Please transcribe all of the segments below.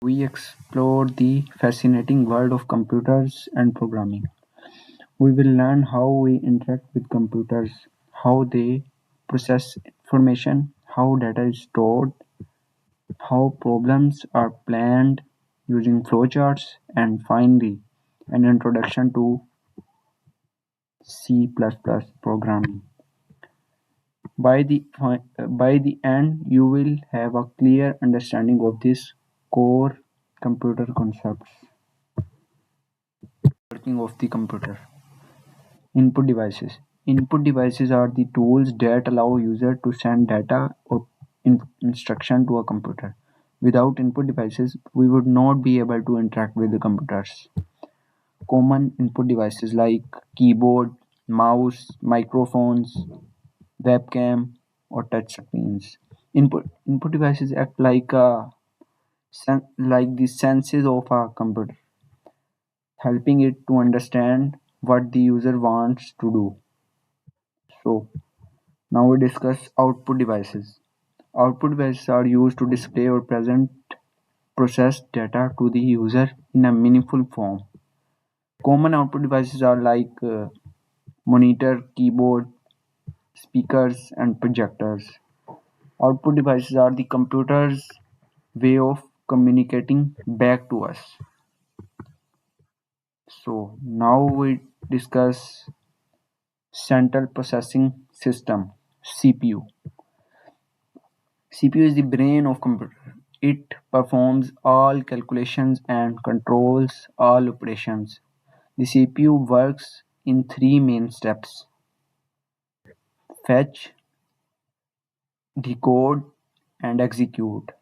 We explore the fascinating world of computers and programming. We will learn how we interact with computers, how they process information, how data is stored, how problems are planned using flowcharts, and finally, an introduction to C++ programming. By the end, you will have a clear understanding of these core computer concepts. Working of the computer. Input devices. Input devices are the tools that allow user to send data or instruction to a computer. Without input devices, we would not be able to interact with the computers. Common input devices like keyboard, mouse, microphones, webcam, or touch screens. Input devices act like the senses of a computer, helping it to understand what the user wants to do. So now we discuss output devices. Output devices are used to display or present processed data to the user in a meaningful form. Common output devices are like monitor, keyboard, speakers, and projectors. Output devices are the computer's way of communicating back to us. So now we discuss Central Processing System (CPU). CPU is the brain of computer. It performs all calculations and controls all operations. The CPU works in three main steps: fetch, decode, and execute.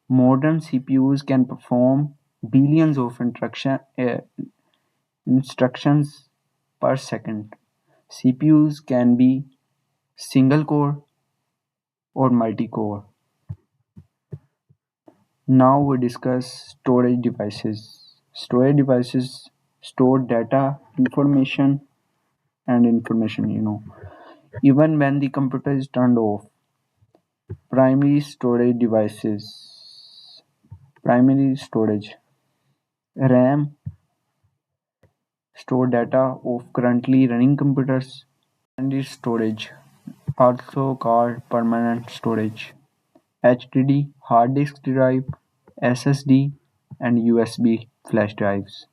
Modern CPUs can perform billions of instructions per second. CPUs can be single core or multi-core. Now we discuss storage devices. Storage devices store data, information, even when the computer is turned off. Primary storage devices. Primary storage. RAM store data of currently running computers. Secondary storage, also called permanent storage. HDD, hard disk drive, SSD, and USB flash drives.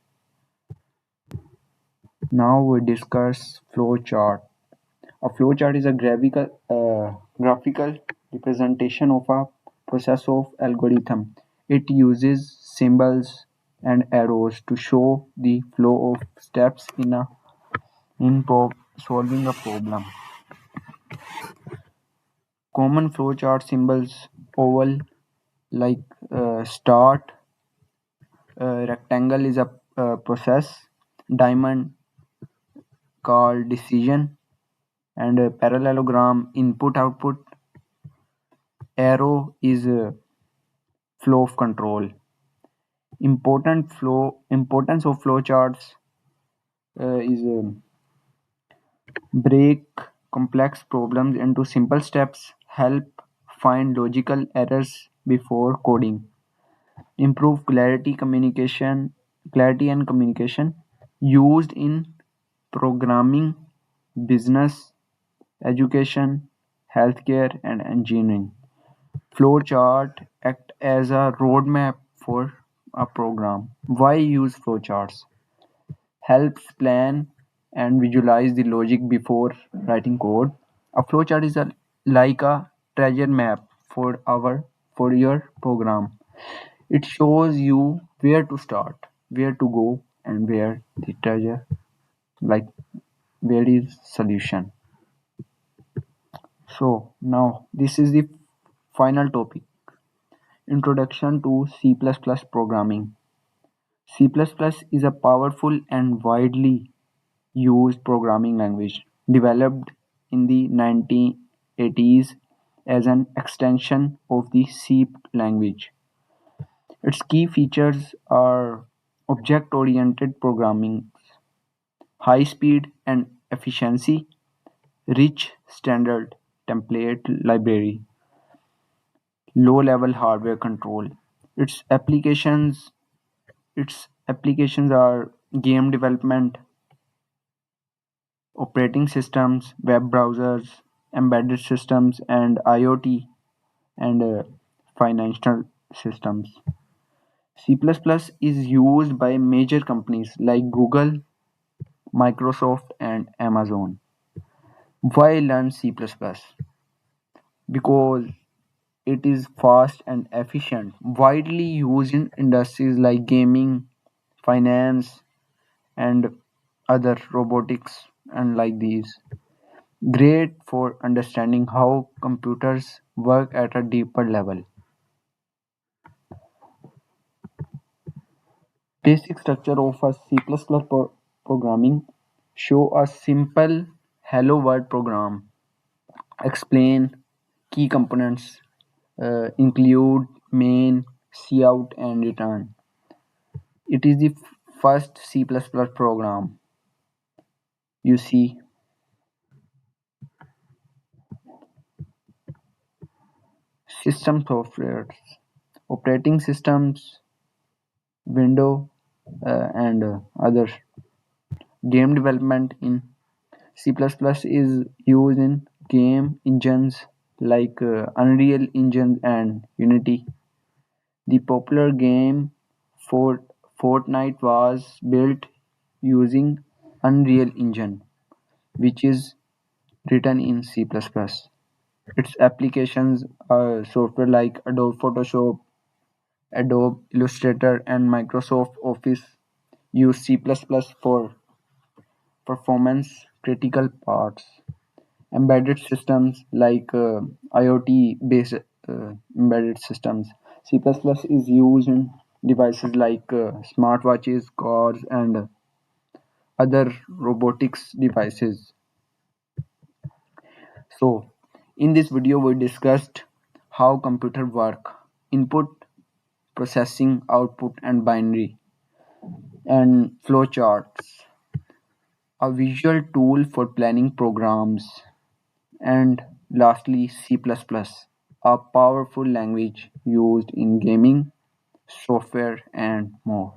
Now we discuss flowchart. A flowchart is a graphical representation of a process of algorithm. It uses symbols and arrows to show the flow of steps in solving a problem. Common flowchart symbols: oval like start, rectangle is a process, diamond called decision, and parallelogram input output. Arrow is flow of control. Importance of flowcharts is break complex problems into simple steps, help find logical errors before coding, improve clarity and communication, used in programming, business, education, healthcare, and engineering. Flowchart act as a roadmap for a program. Why use flowcharts? Helps plan and visualize the logic before writing code. A flowchart is like a treasure map for your program. It shows you where to start, where to go, and where the treasure, like where is solution. So now this is the final topic: Introduction to C++ programming. C++ is a powerful and widely used programming language developed in the 1980s as an extension of the C language. Its key features are object-oriented programming, high speed and efficiency, rich standard template library, low-level hardware control. Its applications are game development, operating systems, web browsers, embedded systems, and IoT and financial systems. C++ is used by major companies like Google, Microsoft, and Amazon. Why learn C++? Because it is fast and efficient, widely used in industries like gaming, finance, and other robotics and like these. Great for understanding how computers work at a deeper level. Basic structure of a C++ programming show a simple hello world program. Explain key components, include main, cout, and return. It is the first C++ program. You see, system software, operating systems, window, and other. Game development in C++ is used in game engines like Unreal Engine and Unity. The popular game Fortnite was built using Unreal Engine, which is written in C++. Its applications are software like Adobe Photoshop, Adobe Illustrator, and Microsoft Office use C++ for performance critical parts. Embedded systems like IoT based embedded systems. C++ is used in devices like smartwatches, cars, and other robotics devices. So, in this video, we discussed how computer work, input, processing, output, and binary, and flowcharts, a visual tool for planning programs, and lastly, C++, a powerful language used in gaming, software, and more.